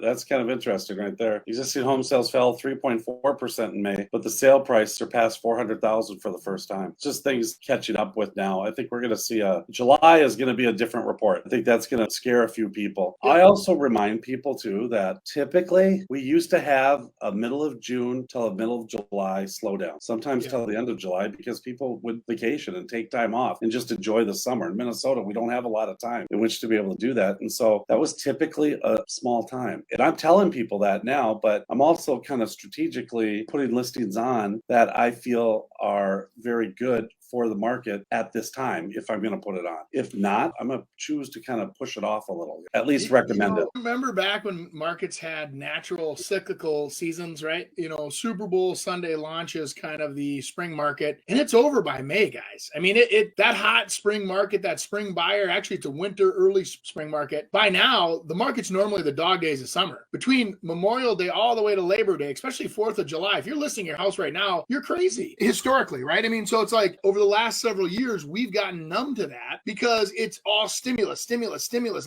That's kind of interesting right there. Existing home sales fell 3.4% in May, but the sale price surpassed 400,000 for the first time. It's just things catching up with now. I think we're going to see July is going to be a different report. I think that's going to scare a few people. I also remind people too that typically we used to have a middle of June till a middle of July slowdown, sometimes till the end of July, because people would vacation and take time off and just enjoy the summer. In Minnesota, we don't have a lot of time in which to be able to do that. And so that was typically a small time. And I'm telling people that now, but I'm also kind of strategically putting listings on that I feel are very good for the market at this time if I'm going to put it on. If not, I'm going to choose to kind of push it off a little, at least recommend it. Remember back when markets had natural cyclical seasons, right? Super Bowl Sunday launches kind of the spring market, and it's over by May, guys. I mean, that hot spring market, that spring buyer, actually it's a winter early spring market. By now, the market's normally the dog days of summer. Between Memorial Day all the way to Labor Day, especially 4th of July, if you're listing your house right now, you're crazy historically, right? I mean, so it's like over the last several years, we've gotten numb to that because it's all stimulus,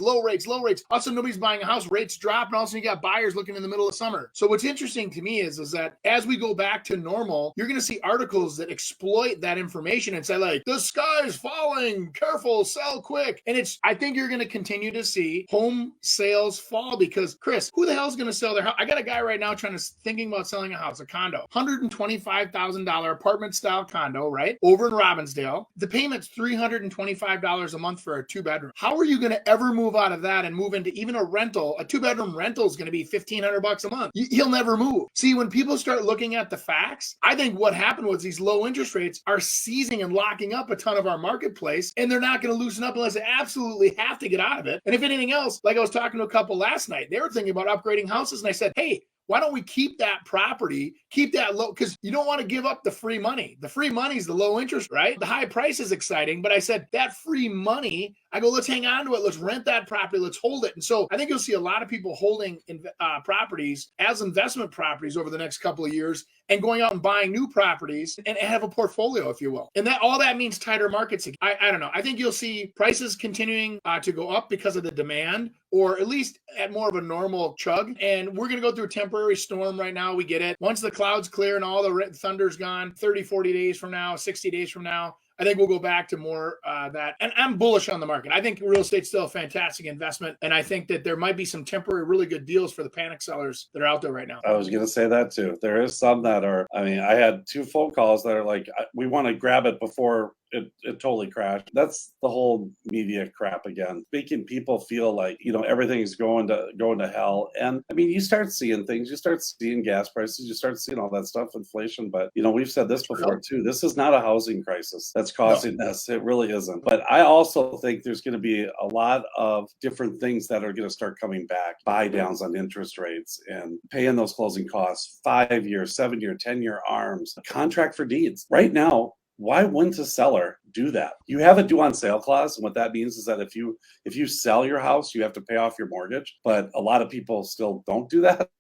low rates. All of a sudden, nobody's buying a house, rates drop, and all of a sudden you got buyers looking in the middle of summer. So what's interesting to me is that as we go back to normal, you're going to see articles that exploit that information and say like, the sky is falling, careful, sell quick. And I think you're going to continue to see home sales fall because, Chris, who the hell is going to sell their house? I got a guy right now thinking about selling a house, a condo, $125,000 apartment style condo, right? Over in Robbinsdale. The payment's $325 a month for a 2-bedroom. How are you going to ever move out of that and move into even a rental? A 2-bedroom rental is going to be $1,500 a month. He'll never move. See, when people start looking at the facts, I think what happened was these low interest rates are seizing and locking up a ton of our marketplace, and they're not going to loosen up unless they absolutely have to get out of it. And if anything else, like I was talking to a couple last night, they were thinking about upgrading houses, and I said, hey, why don't we keep that property, keep that low, because you don't want to give up the free money. The free money is the low interest, right? The high price is exciting, but I said that free money, I go, let's hang on to it. Let's rent that property. Let's hold it. And so I think you'll see a lot of people holding properties as investment properties over the next couple of years and going out and buying new properties and have a portfolio, if you will. And that all that means tighter markets. I don't know. I think you'll see prices continuing to go up because of the demand, or at least at more of a normal chug. And we're going to go through a temporary storm right now. We get it. Once the clouds clear and all the thunder's gone, 30, 40 days from now, 60 days from now, I think we'll go back to more that. And I'm bullish on the market. I think real estate's still a fantastic investment. And I think that there might be some temporary really good deals for the panic sellers that are out there right now. I was going to say that too. There is some that are, I had 2 phone calls that are like, we want to grab it before it totally crashed. That's the whole media crap again, making people feel like, everything's going to hell. And you start seeing things, you start seeing gas prices, you start seeing all that stuff, inflation. But, we've said this before too. This is not a housing crisis that's causing this. It really isn't. But I also think there's going to be a lot of different things that are going to start coming back, buy downs on interest rates and paying those closing costs, 5-year, 7-year, 10-year ARMs, contract for deeds. Right now, why wouldn't a seller do that? You have a due on sale clause, and what that means is that if you sell your house, you have to pay off your mortgage. But a lot of people still don't do that.